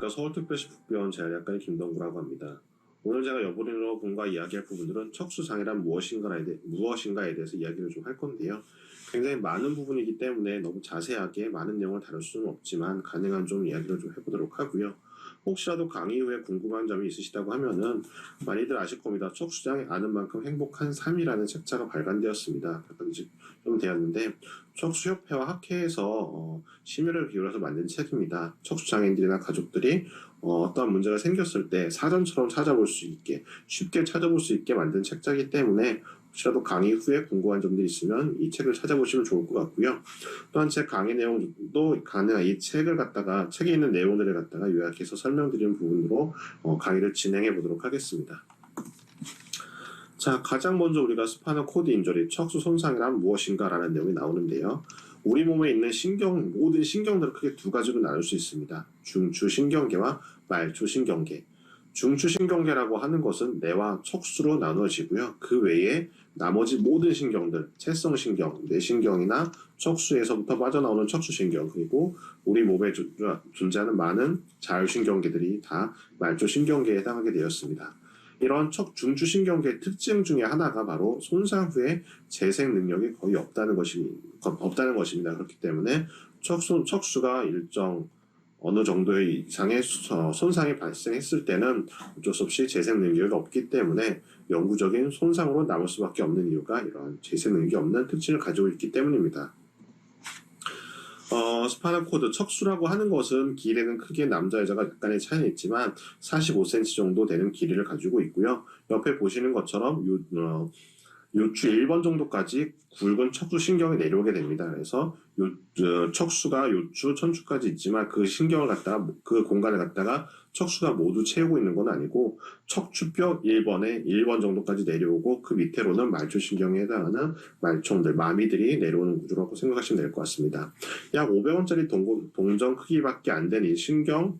안녕하십니까. 서울특별시 북병원 재활의학과의 김동구라고 합니다. 오늘 제가 여러분과 이야기할 부분들은 척수장애란 무엇인가에 대해서 이야기를 좀 할 건데요. 굉장히 많은 부분이기 때문에 너무 자세하게 많은 내용을 다룰 수는 없지만 가능한 좀 이야기를 좀 해보도록 하고요. 혹시라도 강의 후에 궁금한 점이 있으시다고 하면은 많이들 아실 겁니다. 척수장애 아는 만큼 행복한 삶이라는 책자가 발간되었습니다. 좀 되었는데 척수협회와 학회에서 심혈을 기울여서 만든 책입니다. 척수장애인들이나 가족들이 어떤 문제가 생겼을 때 사전처럼 찾아볼 수 있게 쉽게 찾아볼 수 있게 만든 책자이기 때문에 혹시라도 강의 후에 궁금한 점들이 있으면 이 책을 찾아보시면 좋을 것 같고요. 또한 제 강의 내용도 가능한 이 책을 갖다가 책에 있는 내용들을 갖다가 요약해서 설명드리는 부분으로 강의를 진행해 보도록 하겠습니다. 자, 가장 먼저 우리가 스파이널 코드 인저리, 척수 손상이란 무엇인가라는 내용이 나오는데요. 우리 몸에 있는 모든 신경들을 크게 두 가지로 나눌 수 있습니다. 중추신경계와 말초신경계. 중추신경계라고 하는 것은 뇌와 척수로 나누어지고요. 그 외에 나머지 모든 신경들, 채성신경, 뇌신경이나 척수에서부터 빠져나오는 척수신경, 그리고 우리 몸에 존재하는 많은 자율신경계들이 다 말초신경계에 해당하게 되었습니다. 이런 중추신경계의 특징 중에 하나가 바로 손상 후에 재생 능력이 거의 없다는 것입니다. 그렇기 때문에 척수가 일정 어느 정도의 이상의 손상이 발생했을 때는 어쩔 수 없이 재생 능력이 없기 때문에 영구적인 손상으로 남을 수밖에 없는 이유가 이런 재생 능력이 없는 특징을 가지고 있기 때문입니다. 스파이널 코드, 척수라고 하는 것은 길이는 크게 남자 여자가 약간의 차이는 있지만 45cm 정도 되는 길이를 가지고 있고요. 옆에 보시는 것처럼 요추 1번 정도까지 굵은 척수신경이 내려오게 됩니다. 그래서 척수가 요추, 천추까지 있지만 그 공간을 갖다가 척수가 모두 채우고 있는 건 아니고 척추뼈 1번 정도까지 내려오고 그 밑으로는 말초신경에 해당하는 말총들, 마미들이 내려오는 구조라고 생각하시면 될 것 같습니다. 약 500원짜리 동전 크기밖에 안 된 이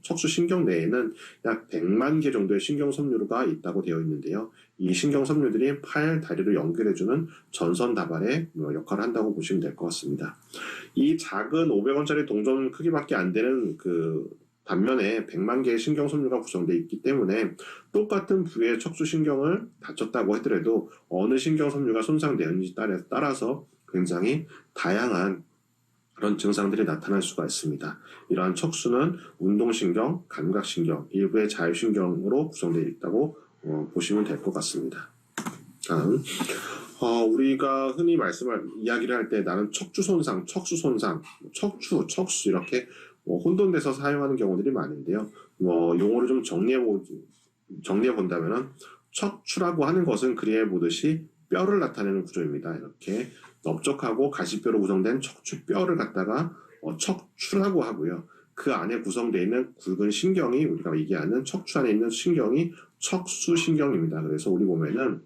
척수신경 내에는 약 100만 개 정도의 신경섬유가 있다고 되어 있는데요. 이 신경섬유들이 팔, 다리를 연결해주는 전선 다발의 역할을 한다고 보시면 될 것 같습니다. 이 작은 500원짜리 동전 크기밖에 안 되는 반면에 100만 개의 신경섬유가 구성되어 있기 때문에 똑같은 부위의 척수신경을 다쳤다고 하더라도 어느 신경섬유가 손상되었는지 따라서 굉장히 다양한 그런 증상들이 나타날 수가 있습니다. 이러한 척수는 운동신경, 감각신경, 일부의 자율신경으로 구성되어 있다고 보시면 될 것 같습니다. 다음, 우리가 흔히 이야기를 할 때 나는 척추손상, 척수손상, 척수 이렇게 혼돈돼서 사용하는 경우들이 많은데요. 용어를 좀 정리해 본다면은 척추라고 하는 것은 그리에 보듯이 뼈를 나타내는 구조입니다. 이렇게 넓적하고 가시뼈로 구성된 척추뼈를 갖다가 척추라고 하고요. 그 안에 구성되어 있는 굵은 신경이 우리가 얘기하는 척추 안에 있는 신경이 척수신경입니다. 그래서 우리 몸에는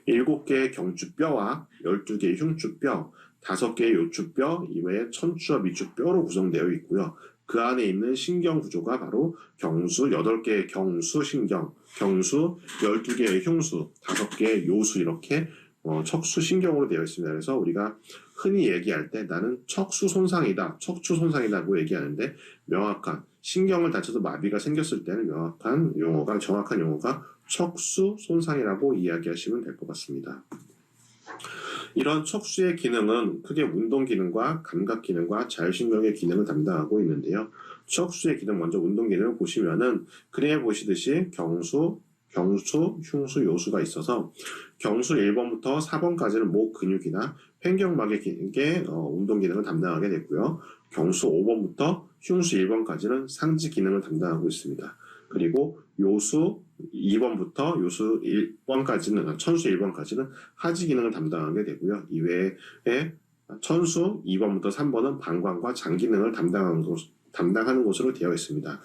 7개의 경추뼈와 12개의 흉추뼈, 5개의 요추뼈, 이외에 천추와 미추뼈로 구성되어 있고요. 그 안에 있는 신경 구조가 바로 경수 8개의 경수신경, 경수 12개의 흉수, 5개의 요수 이렇게 척수신경으로 되어 있습니다. 그래서 우리가 흔히 얘기할 때 나는 척수손상이다, 척추손상이다고 얘기하는데 명확한 신경을 다쳐서 마비가 생겼을 때는 정확한 용어가 척수손상이라고 이야기하시면 될 것 같습니다. 이런 척수의 기능은 크게 운동 기능과 감각 기능과 자율신경의 기능을 담당하고 있는데요. 척수의 기능 먼저 운동 기능을 보시면은 그림에 보시듯이 경수, 흉수, 요수가 있어서 경수 1번부터 4번까지는 목 근육이나 횡격막의 운동 기능을 담당하게 됐고요. 경수 5번부터 흉수 1번까지는 상지 기능을 담당하고 있습니다. 그리고 요수 2번부터 요수 1번까지는, 천수 1번까지는 하지 기능을 담당하게 되고요. 이외에 천수 2번부터 3번은 방광과 장 기능을 담당하는 곳으로 되어 있습니다.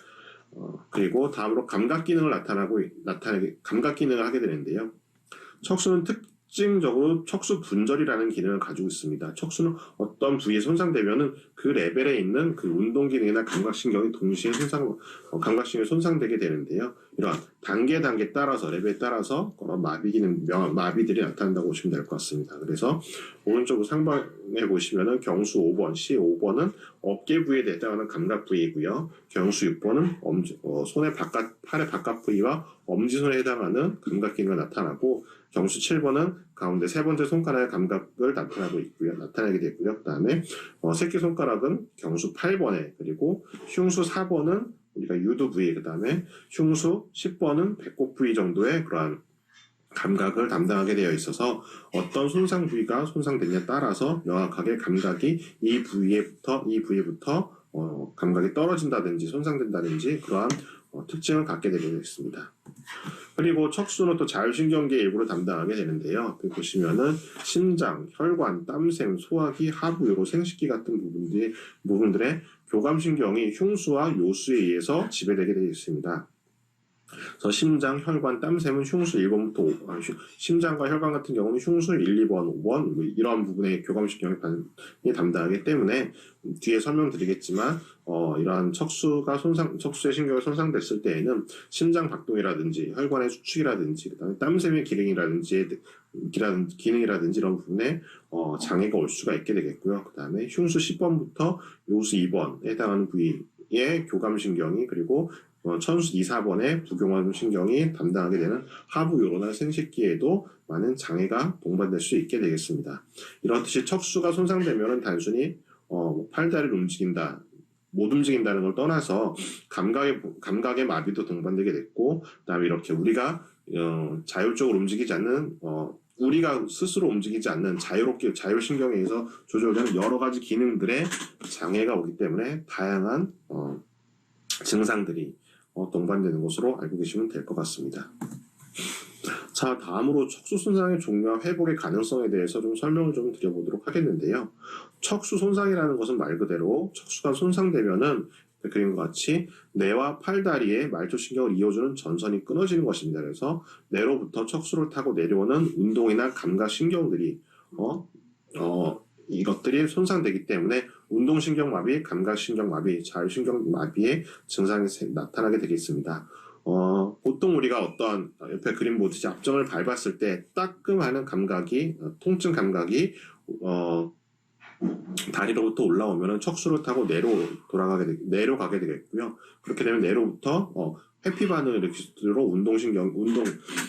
그리고 다음으로 감각 기능을 감각 기능을 하게 되는데요. 척수는 특징적으로 척수 분절이라는 기능을 가지고 있습니다. 척수는 어떤 부위에 손상되면은 그 레벨에 있는 그 운동 기능이나 감각신경이 동시에 감각신경이 손상되게 되는데요. 이러한 단계 따라서 레벨에 따라서 마비들이 나타난다고 보시면 될 것 같습니다. 그래서 오른쪽 상방에 보시면은 경수 5번, C5번은 어깨 부위에 해당하는 감각 부위이고요. 경수 6번은 팔의 바깥 부위와 엄지손에 해당하는 감각 기능가 나타나고, 경수 7번은 가운데 세 번째 손가락의 감각을 나타나게 되고요. 그 다음에 새끼손가락은 경수 8번에, 그리고 흉수 4번은 우리가 유두 부위, 그 다음에 흉수 10번은 배꼽 부위 정도의 그러한 감각을 담당하게 되어 있어서 어떤 손상 부위가 손상되냐에 따라서 명확하게 감각이 이 부위부터 감각이 떨어진다든지 손상된다든지 그러한 특징을 갖게 되게 있습니다. 그리고 척수는 또 자율신경계 일부를 담당하게 되는데요. 여기 보시면은 심장, 혈관, 땀샘, 소화기, 하부요로 생식기 같은 부분들의 교감신경이 흉수와 요수에 의해서 지배되게 되어 있습니다. 그래서 심장, 혈관, 땀샘은 흉수 1번부터 심장과 혈관 같은 경우는 흉수 1, 2번, 5번 이런 부분의 교감신경이 담당하기 때문에 뒤에 설명드리겠지만 이러한 척수의 신경이 손상됐을 때에는 심장 박동이라든지 혈관의 수축이라든지 그다음에 땀샘의 기능이라든지 이런 부분에 장애가 올 수가 있게 되겠고요. 그다음에 흉수 10번부터 요수 2번에 해당하는 부위의 교감신경이, 그리고 천수 2, 4번의 부교감신경이 담당하게 되는 하부요로나 생식기에도 많은 장애가 동반될 수 있게 되겠습니다. 이렇듯이 척수가 손상되면 단순히 팔다리를 못 움직인다는 걸 떠나서 감각의 마비도 동반되게 됐고, 그다음에 이렇게 우리가 자율적으로 움직이지 않는 우리가 스스로 움직이지 않는 자율신경에 의해서 조절되는 여러 가지 기능들의 장애가 오기 때문에 다양한 증상들이 동반되는 것으로 알고 계시면 될 것 같습니다. 자, 다음으로 척수 손상의 종류와 회복의 가능성에 대해서 좀 설명을 좀 드려보도록 하겠는데요. 척수 손상이라는 것은 말 그대로 척수가 손상되면은 그림과 같이 뇌와 팔다리의 말초신경을 이어주는 전선이 끊어지는 것입니다. 그래서 뇌로부터 척수를 타고 내려오는 운동이나 감각신경들이 이것들이 손상되기 때문에 운동신경마비, 감각신경마비, 자율신경마비의 증상이 나타나게 되겠습니다. 보통 우리가 어떤 옆에 그림 보듯이 앞점을 밟았을 때 따끔하는 감각이, 통증 감각이 다리로부터 올라오면 척수를 타고 내려가게 되겠고요. 그렇게 되면 내로부터 회피 반응을 일으키도록 운동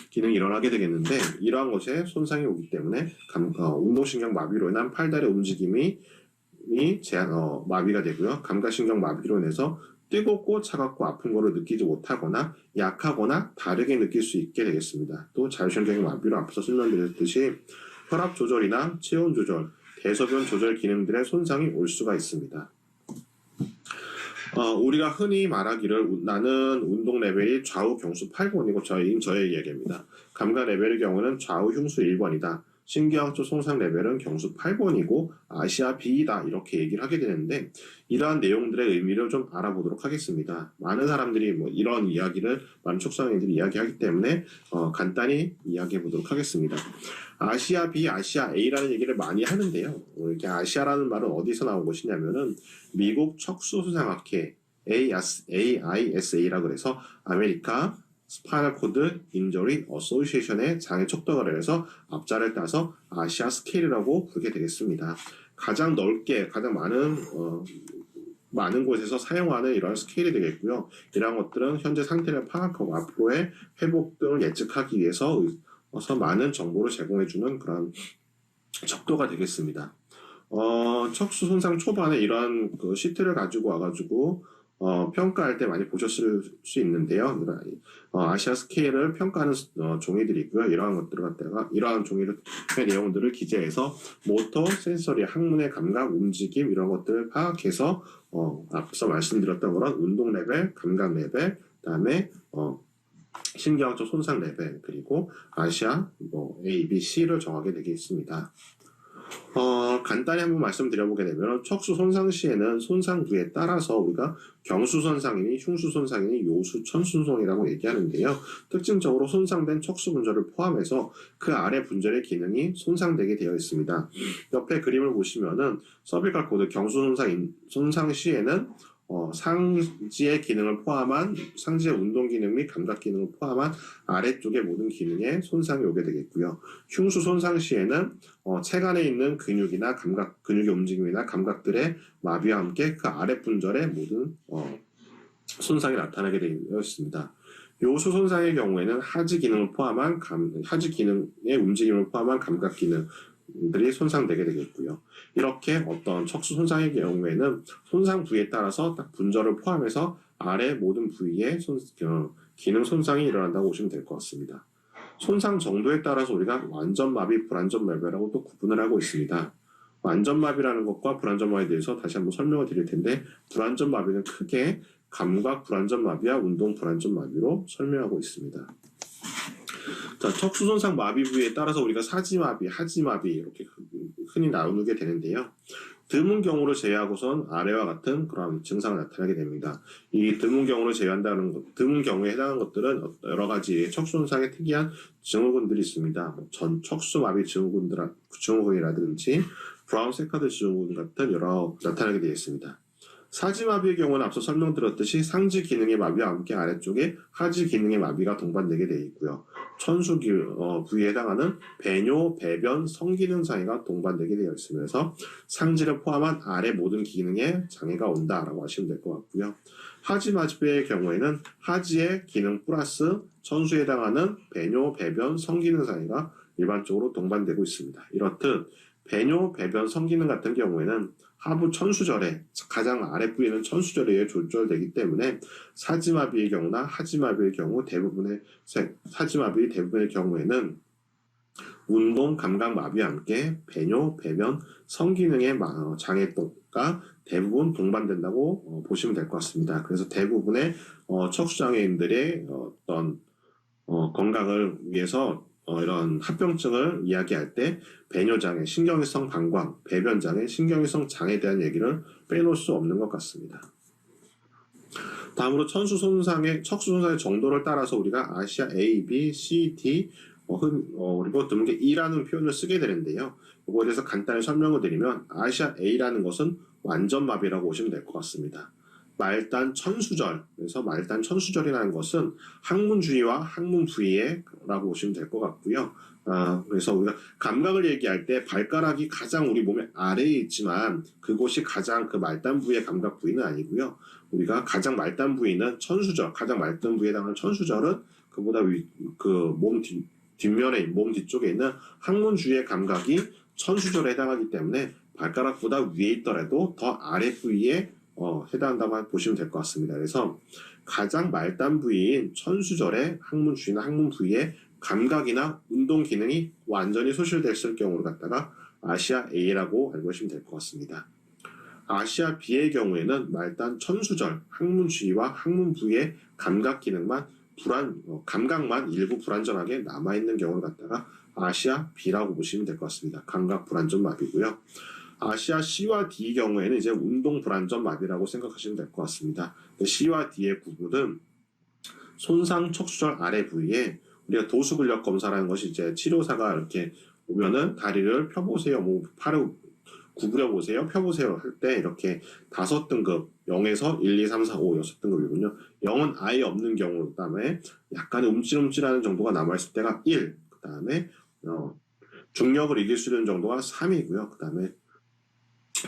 기능이 일어나게 되겠는데, 이러한 것에 손상이 오기 때문에 운동신경 마비로 인한 팔다리 움직임이 마비가 되고요. 감각신경 마비로 인해서 뜨겁고 차갑고 아픈 거를 느끼지 못하거나 약하거나 다르게 느낄 수 있게 되겠습니다. 또 자율신경 마비로 앞서 설명드렸듯이 혈압 조절이나 체온 조절, 대소변 조절 기능들의 손상이 올 수가 있습니다. 우리가 흔히 말하기를 나는 운동 레벨이 좌우 경수 8번이고 저의 이야기입니다. 감각 레벨의 경우는 좌우 흉수 1번이다. 신경학적 손상 레벨은 경수 8번이고 아시아 B이다, 이렇게 얘기를 하게 되는데, 이러한 내용들의 의미를 좀 알아보도록 하겠습니다. 많은 사람들이 이런 이야기를 많은 척수장애인들이 이야기하기 때문에 간단히 이야기해 보도록 하겠습니다. 아시아 B, 아시아 A라는 얘기를 많이 하는데요. 이렇게 아시아라는 말은 어디서 나온 것이냐면은 미국 척수손상학회 AISA라고 해서 아메리카 스파이널 코드 인저리 어소시에이션의 장애 척도가를 해서 앞자를 따서 아시아 스케일이라고 부르게 되겠습니다. 가장 넓게 가장 많은 곳에서 사용하는 이런 스케일이 되겠고요. 이러한 것들은 현재 상태를 파악하고 앞으로의 회복 등을 예측하기 위해서 많은 정보를 제공해주는 그런 척도가 되겠습니다. 척수 손상 초반에 이러한 시트를 가지고 와가지고 평가할 때 많이 보셨을 수 있는데요. 아시아 스케일을 평가하는 종이들이 있고요. 이러한 종이의 내용들을 기재해서 모터, 센서리, 항문의 감각, 움직임 이런 것들을 파악해서 앞서 말씀드렸던 그런 운동 레벨, 감각 레벨, 그다음에 신경학적 손상 레벨, 그리고 아시아 A, B, C를 정하게 되겠습니다. 간단히 한번 말씀드려보게 되면 척수 손상 시에는 손상 부위에 따라서 우리가 경수 손상이니 흉수 손상이니 요수 천순손이라고 얘기하는데요. 특징적으로 손상된 척수 분절을 포함해서 그 아래 분절의 기능이 손상되게 되어 있습니다. 옆에 그림을 보시면은 서비컬 코드 경수 손상 시에는 상지의 기능을 포함한 상지의 운동 기능 및 감각 기능을 포함한 아래쪽의 모든 기능에 손상이 오게 되겠고요. 흉수 손상 시에는 체간에 있는 근육이나 근육의 움직임이나 감각들의 마비와 함께 그 아래 분절의 모든 손상이 나타나게 되어 있습니다. 요수 손상의 경우에는 하지 기능을 포함한 하지 기능의 움직임을 포함한 감각 기능들이 손상되게 되겠고요. 이렇게 어떤 척수 손상의 경우에는 손상 부위에 따라서 딱 분절을 포함해서 아래 모든 부위에 기능 손상이 일어난다고 보시면 될 것 같습니다. 손상 정도에 따라서 우리가 완전 마비, 불완전 마비라고 또 구분을 하고 있습니다. 완전 마비라는 것과 불완전 마비에 대해서 다시 한번 설명을 드릴 텐데, 불완전 마비는 크게 감각 불완전 마비와 운동 불완전 마비로 설명하고 있습니다. 자, 척수 손상 마비 부위에 따라서 우리가 사지 마비, 하지 마비 이렇게 흔히 나누게 되는데요. 드문 경우를 제외하고선 아래와 같은 그런 증상을 나타나게 됩니다. 이 드문 경우를 제외한다는 것, 드문 경우에 해당하는 것들은 여러 가지 척수 손상의 특이한 증후군들이 있습니다. 전 척수 마비 증후군이라든지 브라운 세카드 증후군 같은 여러 나타나게 되어 있습니다. 사지 마비의 경우는 앞서 설명드렸듯이 상지 기능의 마비와 함께 아래쪽에 하지 기능의 마비가 동반되게 되어 있고요. 천수 부위에 해당하는 배뇨, 배변, 성기능 장애가 동반되게 되어 있으면서 상지를 포함한 아래 모든 기능에 장애가 온다라고 하시면 될 것 같고요. 하지 마비의 경우에는 하지의 기능 플러스 천수에 해당하는 배뇨, 배변, 성기능 장애가 일반적으로 동반되고 있습니다. 이렇듯 배뇨, 배변, 성기능 같은 경우에는 하부 천수절에 가장 아랫부에는 천수절에 의해 조절되기 때문에 사지마비의 경우나 하지마비의 경우 사지마비 대부분의 경우에는 운동 감각 마비와 함께 배뇨, 배변, 성기능의 장애가 대부분 동반된다고 보시면 될 것 같습니다. 그래서 대부분의 척수장애인들의 어떤 건강을 위해서 이런 합병증을 이야기할 때 배뇨장애, 신경위성 방광, 배변장애, 신경위성 장애에 대한 얘기를 빼놓을 수 없는 것 같습니다. 다음으로 척수 손상의 정도를 따라서 우리가 아시아 A, B, C, D 그리고 드문게 E라는 표현을 쓰게 되는데요. 이거에 대해서 간단히 설명을 드리면 아시아 A라는 것은 완전 마비라고 보시면 될 것 같습니다. 말단 천수절, 그래서 말단 천수절이라는 것은 항문 주위와 항문 부위에라고 보시면 될 것 같고요. 그래서 우리가 감각을 얘기할 때 발가락이 가장 우리 몸의 아래에 있지만 그곳이 가장 그 말단 부위의 감각 부위는 아니고요. 우리가 가장 말단 부위는 천수절, 가장 말단 부위에 해당하는 천수절은 그보다 몸 뒤쪽에 있는 항문 주위의 감각이 천수절에 해당하기 때문에 발가락보다 위에 있더라도 더 아래 부위에 해당한다고 보시면 될 것 같습니다. 그래서 가장 말단 부위인 천수절의 항문 주위나 항문 부위의 감각이나 운동 기능이 완전히 소실됐을 경우를 갖다가 아시아 A라고 알고 계시면 될 것 같습니다. 아시아 B의 경우에는 말단 천수절, 항문 주위와 항문 부위의 감각 기능만 감각만 일부 불완전하게 남아있는 경우를 갖다가 아시아 B라고 보시면 될 것 같습니다. 감각 불완전 마비고요. 아시아 C와 D 경우에는 이제 운동 불완전 마비라고 생각하시면 될 것 같습니다. C와 D의 구분은 손상 척수절 아래 부위에 우리가 도수 근력 검사라는 것이 이제 치료사가 이렇게 오면은 다리를 펴보세요, 팔을 구부려 보세요, 펴보세요 할 때 이렇게 5등급 0에서 1, 2, 3, 4, 5, 6등급이군요. 0은 아예 없는 경우, 그 다음에 약간 움찔움찔하는 정도가 남아있을 때가 1, 그 다음에 중력을 이길 수 있는 정도가 3이고요. 그 다음에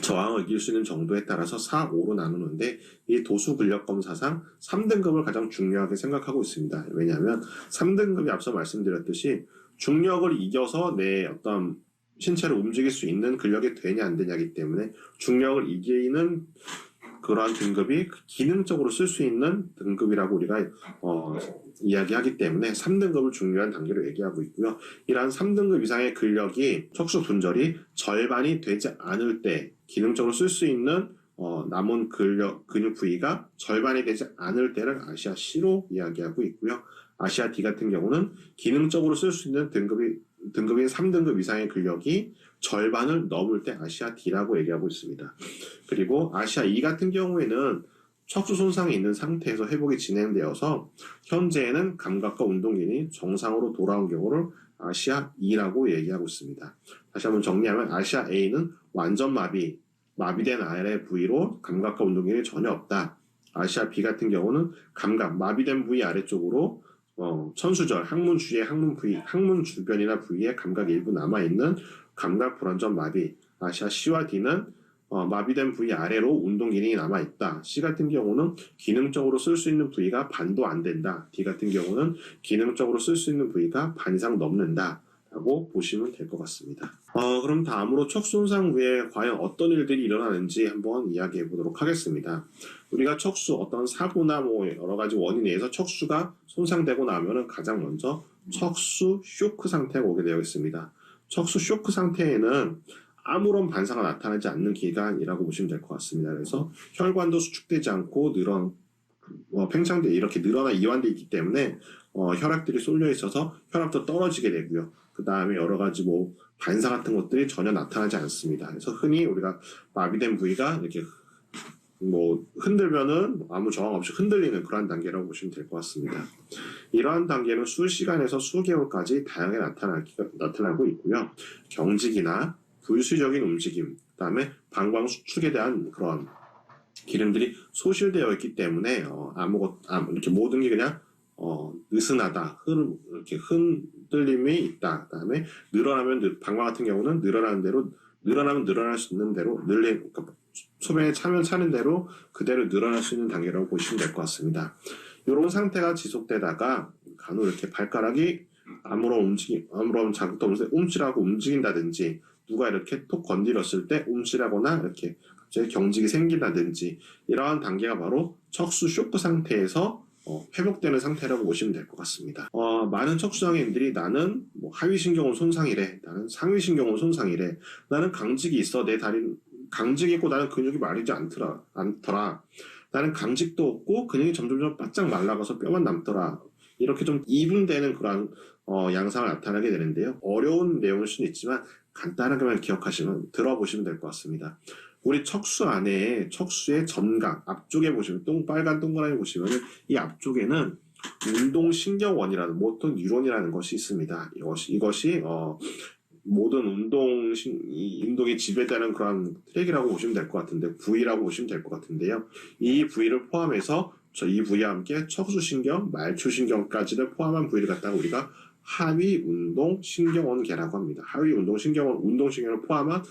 저항을 이길 수 있는 정도에 따라서 4, 5로 나누는데 이 도수 근력 검사상 3등급을 가장 중요하게 생각하고 있습니다. 왜냐하면 3등급이 앞서 말씀드렸듯이 중력을 이겨서 내 어떤 신체를 움직일 수 있는 근력이 되냐 안 되냐기 때문에 중력을 이기는 그러한 등급이 기능적으로 쓸 수 있는 등급이라고 우리가 이야기하기 때문에 3등급을 중요한 단계로 얘기하고 있고요. 이러한 3등급 이상의 근력이 척수 분절이 절반이 되지 않을 때 기능적으로 쓸 수 있는 남은 근육 부위가 절반이 되지 않을 때를 아시아 C로 이야기하고 있고요. 아시아 D 같은 경우는 기능적으로 쓸 수 있는 등급인 3등급 이상의 근력이 절반을 넘을 때 아시아 D라고 얘기하고 있습니다. 그리고 아시아 E 같은 경우에는 척수 손상이 있는 상태에서 회복이 진행되어서 현재에는 감각과 운동 기능이 정상으로 돌아온 경우를 아시아 E라고 얘기하고 있습니다. 다시 한번 정리하면 아시아 A는 완전 마비, 마비된 아래 부위로 감각과 운동기능이 전혀 없다. 아시아 B 같은 경우는 감각, 마비된 부위 아래쪽으로 천수절, 항문 주위의 항문 부위, 항문 주변이나 부위에 감각이 일부 남아있는 감각 불완전 마비. 아시아 C와 D는 마비된 부위 아래로 운동 기능이 남아있다. C 같은 경우는 기능적으로 쓸 수 있는 부위가 반도 안 된다. D 같은 경우는 기능적으로 쓸 수 있는 부위가 반 이상 넘는다. 라고 보시면 될 것 같습니다. 그럼 다음으로 척수 손상 후에 과연 어떤 일들이 일어나는지 한번 이야기해 보도록 하겠습니다. 우리가 척수 어떤 사고나 뭐 여러 가지 원인에 의해서 척수가 손상되고 나면은 가장 먼저 척수 쇼크 상태가 오게 되어 있습니다. 척수 쇼크 상태에는 아무런 반사가 나타나지 않는 기간이라고 보시면 될 것 같습니다. 그래서 혈관도 수축되지 않고 팽창돼 이렇게 늘어나 이완돼 있기 때문에 혈압들이 쏠려 있어서 혈압도 떨어지게 되고요. 그 다음에 여러 가지 뭐 반사 같은 것들이 전혀 나타나지 않습니다. 그래서 흔히 우리가 마비된 부위가 이렇게 뭐 흔들면은 아무 저항 없이 흔들리는 그러한 단계라고 보시면 될 것 같습니다. 이러한 단계는 수시간에서 수개월까지 다양하게 나타나고 있고요. 경직이나 불수적인 움직임, 그다음에 방광 수축에 대한 그런 기능들이 소실되어 있기 때문에 이렇게 모든 게 그냥 느슨하다, 이렇게 흔들림이 있다. 그다음에 방광 같은 경우는 늘어나면 늘어날 수 있는 대로 그러니까 소변에 차면 차는 대로 그대로 늘어날 수 있는 단계라고 보시면 될 것 같습니다. 이런 상태가 지속되다가 간혹 이렇게 발가락이 아무런 자극도 없는데 움찔하고 움직인다든지 누가 이렇게 톡 건드렸을 때 움찔하거나 이렇게 갑자기 경직이 생긴다든지 이러한 단계가 바로 척수 쇼크 상태에서 회복되는 상태라고 보시면 될 것 같습니다. 많은 척수장애인들이 나는 뭐 하위신경은 손상이래, 나는 상위신경은 손상이래, 나는 강직이 있어, 내 다리는 강직이 있고 나는 근육이 마르지 않더라, 나는 강직도 없고 근육이 점점 바짝 말라가서 뼈만 남더라. 이렇게 좀 이분되는 그런 양상을 나타나게 되는데요. 어려운 내용일 수는 있지만 간단하게만 들어보시면 될 것 같습니다. 우리 척수 안에 척수의 전각 앞쪽에 보시면 빨간 동그라미 보시면 이 앞쪽에는 운동신경원이라는 모터 뉴런이라는 것이 있습니다. 이것이 모든 운동이 지배되는 그런 트랙이라고 보시면 될 것 같은데, 부위라고 보시면 될 것 같은데요. 이 부위를 포함해서 이 부위와 함께 척수신경, 말초신경까지를 포함한 부위를 갖다가 우리가 하위운동신경원계라고 합니다. 운동신경을 포함한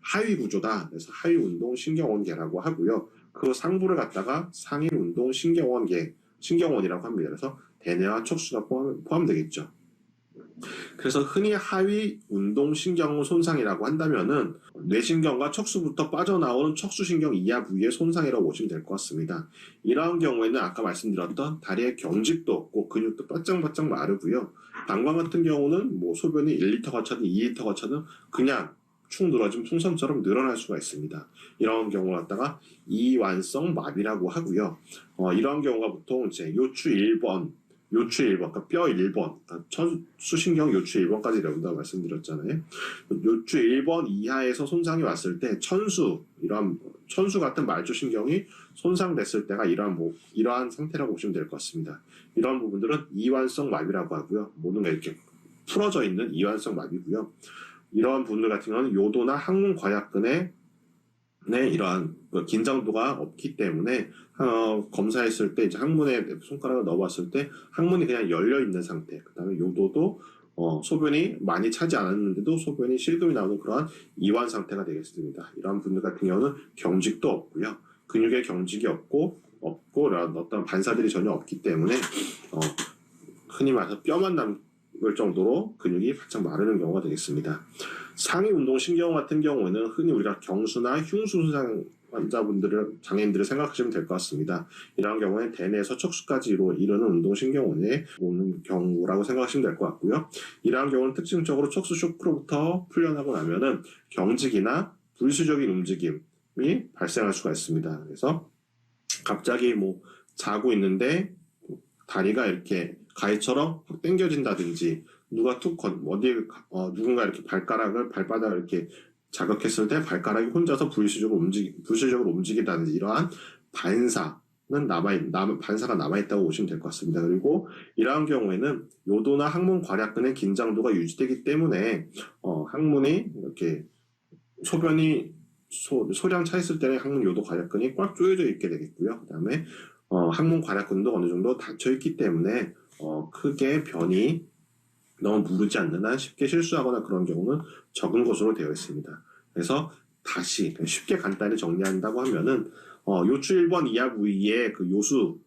하위 구조다. 그래서 하위운동신경원계라고 하고요. 그 상부를 갖다가 상위운동신경원이라고 합니다. 그래서 대뇌와 척수가 포함되겠죠. 그래서 흔히 하위 운동신경 손상이라고 한다면은 뇌신경과 척수부터 빠져나오는 척수신경 이하 부위의 손상이라고 보시면 될 것 같습니다. 이러한 경우에는 아까 말씀드렸던 다리에 경직도 없고 근육도 바짝바짝 마르고요. 방광 같은 경우는 뭐 소변이 1리터가 차든 2리터가 차든 그냥 축 늘어진 풍선처럼 늘어날 수가 있습니다. 이런 경우를 갖다가 이완성 마비라고 하고요. 이러한 경우가 보통 이제 요추 1번, 그러니까 뼈 1번, 그러니까 수신경 요추 1번까지 이런다고 말씀드렸잖아요. 요추 1번 이하에서 손상이 왔을 때 천수 같은 말초신경이 손상됐을 때가 이러한 상태라고 보시면 될 것 같습니다. 이러한 부분들은 이완성 마비라고 하고요. 모든 게 이렇게 풀어져 있는 이완성 마비고요. 이러한 부분들 같은 경우는 요도나 항문 과약근에 이러한 긴장도가 없기 때문에 검사했을 때 이제 항문에 손가락을 넣어봤을 때 항문이 그냥 열려 있는 상태, 그 다음에 요도도 소변이 많이 차지 않았는데도 소변이 실금이 나오는 그러한 이완 상태가 되겠습니다. 이러한 분들 같은 경우는 경직도 없고요, 근육에 경직이 없고 어떤 반사들이 전혀 없기 때문에 흔히 말해서 뼈만 남을 정도로 근육이 바짝 마르는 경우가 되겠습니다. 상위 운동신경 같은 경우에는 흔히 우리가 경수나 흉수 손상 장애인들을 생각하시면 될 것 같습니다. 이러한 경우에 대뇌에서 척수까지 이르는 운동신경원에 오는 경우라고 생각하시면 될 것 같고요. 이러한 경우는 특징적으로 척수 쇼크로부터 풀려나고 나면은 경직이나 불수적인 움직임이 발생할 수가 있습니다. 그래서 갑자기 자고 있는데 다리가 이렇게 가위처럼 확 당겨진다든지, 누가 누군가 이렇게 발바닥을 이렇게 자극했을 때 발가락이 혼자서 불시적으로 움직인다든지 이러한 반사가 남아있다고 보시면 될 것 같습니다. 그리고 이러한 경우에는 요도나 항문 괄약근의 긴장도가 유지되기 때문에 항문이 이렇게 소변이 소량 차 있을 때는 항문 요도 괄약근이 꽉 조여져 있게 되겠고요. 그 다음에 항문 괄약근도 어느 정도 닫혀 있기 때문에 크게 변이 너무 무르지 않는 한 쉽게 실수하거나 그런 경우는 적은 것으로 되어 있습니다. 그래서 다시 쉽게 간단히 정리한다고 하면은 요추 1번 이하 부위의 그 요수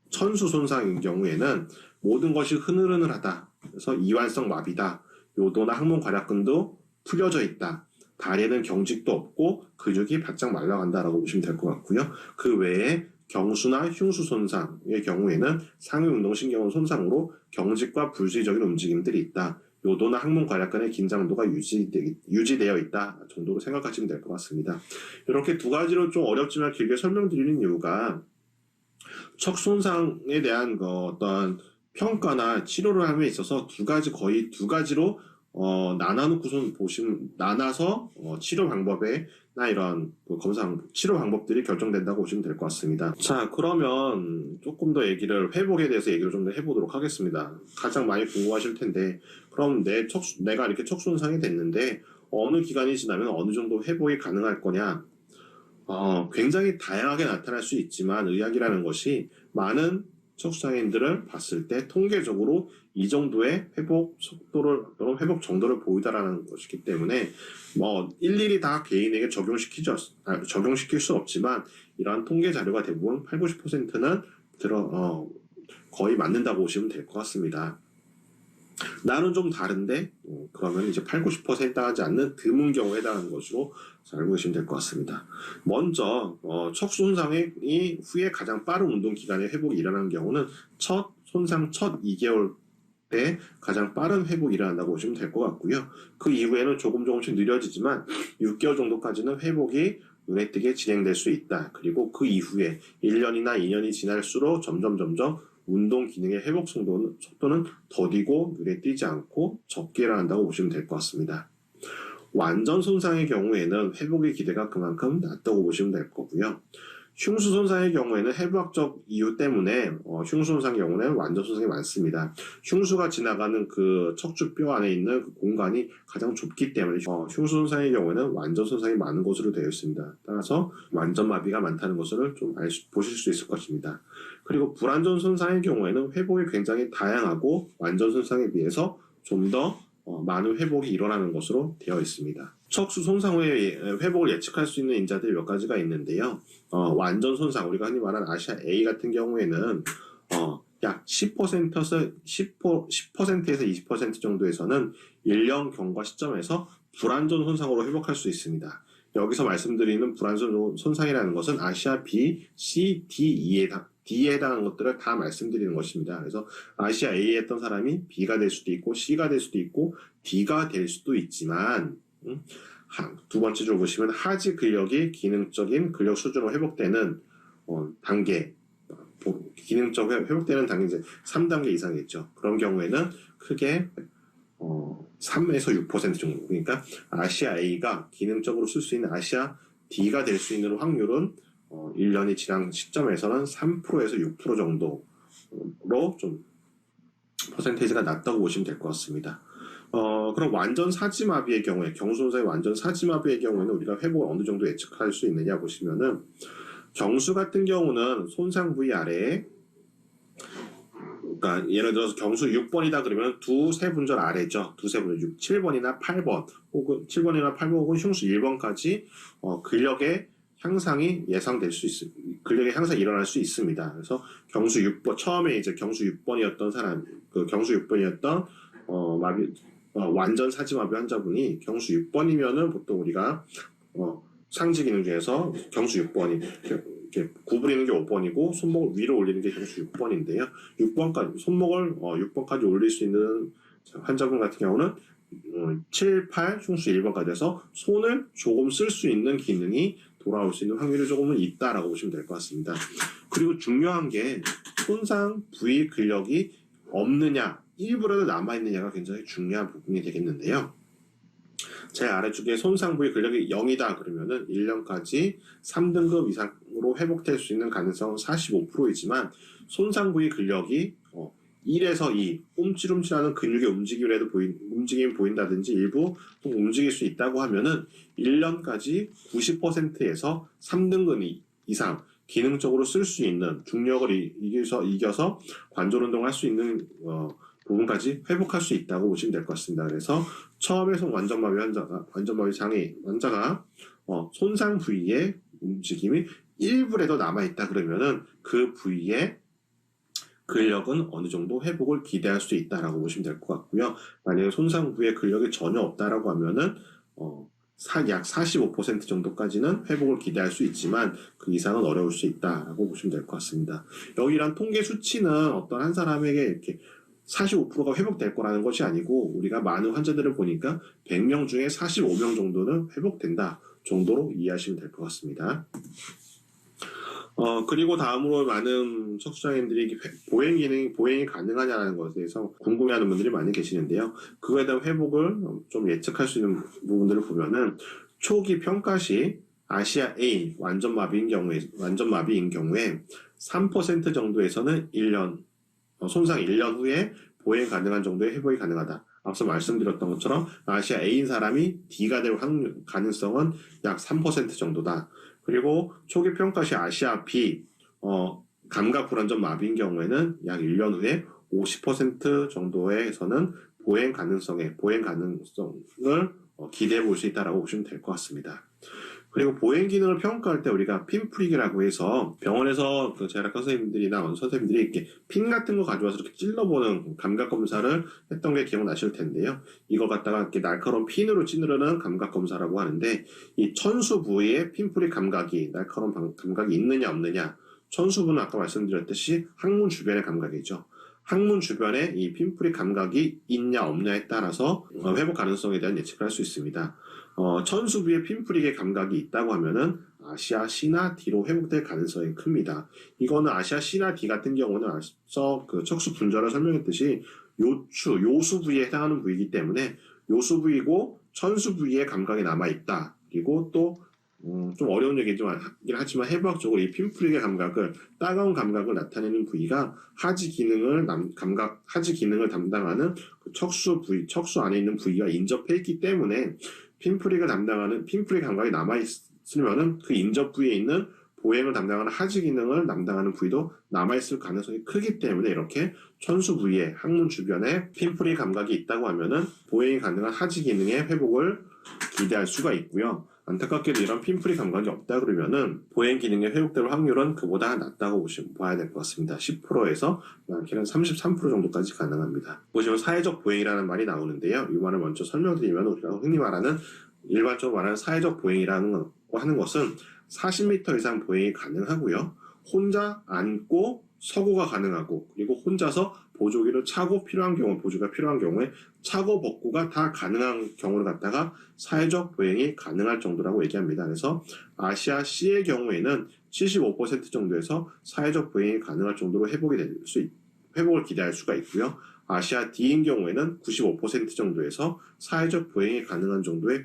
천수 손상인 경우에는 모든 것이 흐느흐느하다. 그래서 이완성 마비다. 요도나 항문 괄약근도 풀려져 있다. 다리에는 경직도 없고 근육이 바짝 말라간다라고 보시면 될 것 같고요. 그 외에 경수나 흉수 손상의 경우에는 상위 운동신경 손상으로 경직과 불수의적인 움직임들이 있다. 요도나 항문 괄약근의 긴장도가 유지되어 있다 정도로 생각하시면 될 것 같습니다. 이렇게 두 가지로 좀 어렵지만 길게 설명드리는 이유가 척 손상에 대한 어떤 평가나 치료를 함에 있어서 거의 두 가지로 나눠서 치료 방법에나 이런 치료 방법들이 결정된다고 보시면 될 것 같습니다. 자, 그러면 조금 더 회복에 대해서 얘기를 좀 더 해보도록 하겠습니다. 가장 많이 궁금하실 텐데, 그럼 내가 이렇게 척 손상이 됐는데, 어느 기간이 지나면 어느 정도 회복이 가능할 거냐? 굉장히 다양하게 나타날 수 있지만, 의학이라는 것이 많은 척수장애인들을 봤을 때 통계적으로 이 정도의 회복 속도를 또는 회복 정도를 보이다라는 것이기 때문에 일일이 다 개인에게 적용시킬 수 없지만 이러한 통계 자료가 대부분 8, 90%는 거의 맞는다고 보시면 될 것 같습니다. 나는 좀 다른데 그러면 이제 8, 90% 하지 않는 드문 경우에 해당하는 것으로 알고 계시면 될 것 같습니다. 먼저 척수 손상이 후에 가장 빠른 운동 기간에 회복이 일어나는 경우는 손상 첫 2개월 때 가장 빠른 회복이 일어난다고 보시면 될 것 같고요. 그 이후에는 조금씩 느려지지만 6개월 정도까지는 회복이 눈에 띄게 진행될 수 있다. 그리고 그 이후에 1년이나 2년이 지날수록 점점 운동 기능의 회복 속도는 더디고 눈에 띄지 않고 적게 일어난다고 보시면 될 것 같습니다. 완전 손상의 경우에는 회복의 기대가 그만큼 낮다고 보시면 될 거고요. 흉수 손상의 경우에는 해부학적 이유 때문에 흉수 손상의 경우는 완전 손상이 많습니다. 흉수가 지나가는 그 척추뼈 안에 있는 그 공간이 가장 좁기 때문에 흉수 손상의 경우에는 완전 손상이 많은 것으로 되어 있습니다. 따라서 완전 마비가 많다는 것을 좀 보실 수 있을 것입니다. 그리고 불완전 손상의 경우에는 회복이 굉장히 다양하고 완전 손상에 비해서 좀 더 많은 회복이 일어나는 것으로 되어 있습니다. 척수 손상 후에 회복을 예측할 수 있는 인자들이 몇 가지가 있는데요. 완전 손상, 우리가 흔히 말하는 아시아 A 같은 경우에는 약 10%에서 20% 정도에서는 1년 경과 시점에서 불완전 손상으로 회복할 수 있습니다. 여기서 말씀드리는 불완전 손상이라는 것은 아시아 B, C, D에 해당하는 것들을 다 말씀드리는 것입니다. 그래서 아시아 A에 했던 사람이 B가 될 수도 있고 C가 될 수도 있고 D가 될 수도 있지만 두 번째 줄 보시면 하지 근력이 기능적인 근력 수준으로 회복되는 단계, 기능적 회복되는 단계 이제 3단계 이상이겠죠. 그런 경우에는 크게 3에서 6% 정도. 그러니까 아시아 A가 기능적으로 쓸 수 있는 아시아 D가 될 수 있는 확률은 1년이 지난 시점에서는 3%에서 6% 정도로 좀 퍼센테이지가 낮다고 보시면 될 것 같습니다. 그럼 완전 사지마비의 경우에, 경수손상의 완전 사지마비의 경우에는 우리가 회복을 어느 정도 예측할 수 있느냐 보시면은, 경수 같은 경우는 손상 부위 아래에, 그러니까 예를 들어서 경수 6번이다 그러면 두세 분절 아래죠. 두세 분절, 7번이나 8번, 혹은 7번이나 8번 혹은 흉수 1번까지 근력의 향상이 예상될 수 있습니다. 근력의 향상이 일어날 수 있습니다. 그래서 경수 6번, 처음에 이제 경수 6번이었던 사람, 경수 6번이었던 완전 사지마비 환자분이 경수 6번이면은 보통 우리가 상지 기능 중에서 경수 6번이 이렇게 구부리는 게 5번이고 손목을 위로 올리는 게 경수 6번인데요. 6번까지 손목을 6번까지 올릴 수 있는 환자분 같은 경우는 7, 8, 흉수 1번까지 해서 손을 조금 쓸 수 있는 기능이 돌아올 수 있는 확률이 조금은 있다라고 보시면 될 것 같습니다. 그리고 중요한 게 손상 부위 근력이 없느냐, 일부라도 남아있느냐가 굉장히 중요한 부분이 되겠는데요. 제 아래쪽에 손상 부위 근력이 0이다 그러면은 1년까지 3등급 이상으로 회복될 수 있는 가능성은 45%이지만 손상 부위 근력이 1에서 2, 움찔움찔하는 근육의 움직임이 보인다든지 일부 또 움직일 수 있다고 하면은 1년까지 90%에서 3등분 이상 기능적으로 쓸 수 있는 중력을 이겨서 관절 운동을 할 수 있는 부분까지 회복할 수 있다고 보시면 될 것 같습니다. 그래서 처음에서 완전마비 장애 환자가 손상 부위의 움직임이 일부라도 남아있다 그러면은 그 부위에 근력은 어느 정도 회복을 기대할 수 있다라고 보시면 될 것 같고요. 만약에 손상 부위에 근력이 전혀 없다라고 하면은 약 45% 정도까지는 회복을 기대할 수 있지만 그 이상은 어려울 수 있다라고 보시면 될 것 같습니다. 여기 이런 통계 수치는 어떤 한 사람에게 이렇게 45%가 회복될 거라는 것이 아니고 우리가 많은 환자들을 보니까 100명 중에 45명 정도는 회복된다 정도로 이해하시면 될 것 같습니다. 그리고 다음으로 많은 척수장애인들이 보행이 가능하냐는 것에 대해서 궁금해하는 분들이 많이 계시는데요. 그거에 대한 회복을 좀 예측할 수 있는 부분들을 보면은 초기 평가 시 아시아 A 완전마비인 경우에 3% 정도에서는 손상 1년 후에 보행 가능한 정도의 회복이 가능하다. 앞서 말씀드렸던 것처럼 아시아 A인 사람이 D가 될 가능성은 약 3% 정도다. 그리고 초기 평가 시 아시아 B 감각 불안전 마비인 경우에는 약 1년 후에 50% 정도에서는 보행 가능성을 기대해 볼 수 있다라고 보시면 될 것 같습니다. 그리고 보행 기능을 평가할 때 우리가 핀프릭이라고 해서 병원에서 재활학 선생님들이나 선생님들이 이렇게 핀 같은 거 가져와서 이렇게 찔러보는 감각 검사를 했던 게 기억나실 텐데요. 이거 갖다가 이렇게 날카로운 핀으로 찌르는 감각 검사라고 하는데 이 천수 부위에 핀프릭 감각이 날카로운 감각이 있느냐 없느냐. 천수부는 아까 말씀드렸듯이 항문 주변의 감각이죠. 항문 주변에 이 핀프릭 감각이 있냐 없냐에 따라서 회복 가능성에 대한 예측을 할 수 있습니다. 천수 부위에 핀프릭의 감각이 있다고 하면은 아시아 C나 D로 회복될 가능성이 큽니다. 이거는 아시아 C나 D 같은 경우는 앞서 척수 분절을 설명했듯이 요수 부위에 해당하는 부위이기 때문에 요수 부위고 천수 부위에 감각이 남아있다. 그리고 또 좀 어려운 얘기긴 하지만 해부학적으로 이 핀프릭의 따가운 감각을 나타내는 부위가 하지 기능을 담당하는 척수 안에 있는 부위가 인접해 있기 때문에 핀프릭 감각이 남아있으면은 그 인접 부위에 있는 보행을 담당하는 하지 기능을 담당하는 부위도 남아있을 가능성이 크기 때문에 이렇게 천수 부위에 항문 주변에 핀프릭 감각이 있다고 하면은 보행이 가능한 하지 기능의 회복을 기대할 수가 있고요. 안타깝게도 이런 핀프릭 감각이 없다 그러면은 보행 기능의 회복될 확률은 그보다 낮다고 봐야 될 것 같습니다. 10%에서 많게는 33% 정도까지 가능합니다. 보시면 사회적 보행이라는 말이 나오는데요. 이 말을 먼저 설명드리면 우리가 흔히 일반적으로 말하는 사회적 보행이라는 하는 것은 40m 이상 보행이 가능하고요. 혼자 앉고 서고가 가능하고 그리고 혼자서 보조기가 필요한 경우에 차고 벗고가 다 가능한 경우를 갖다가 사회적 보행이 가능할 정도라고 얘기합니다. 그래서 아시아 C의 경우에는 75% 정도에서 사회적 보행이 가능할 정도로 회복을 기대할 수가 있고요. 아시아 D인 경우에는 95% 정도에서 사회적 보행이 가능한 정도의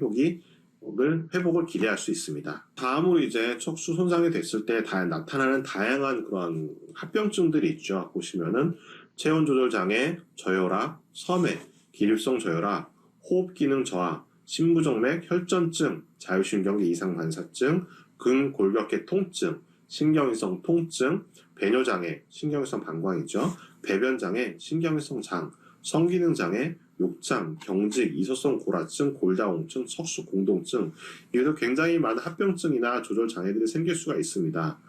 회복을 기대할 수 있습니다. 다음으로 이제 척수 손상이 됐을 때 나타나는 다양한 그런 합병증들이 있죠. 보시면은 체온 조절 장애, 저혈압, 섬해, 기립성 저혈압, 호흡 기능 저하, 심부정맥, 혈전증, 자율신경계 이상 반사증, 근골격계 통증, 신경이성 통증, 배뇨장애, 신경이성 방광이죠. 배변장애, 신경이성 장, 성기능 장애, 욕장, 경직, 이소성 골화증, 골다공증, 척수 공동증 이래서 굉장히 많은 합병증이나 조절 장애들이 생길 수가 있습니다.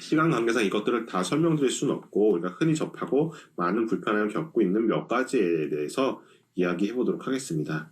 시간 관계상 이것들을 다 설명드릴 수는 없고 우리가 흔히 접하고 많은 불편함을 겪고 있는 몇 가지에 대해서 이야기해 보도록 하겠습니다.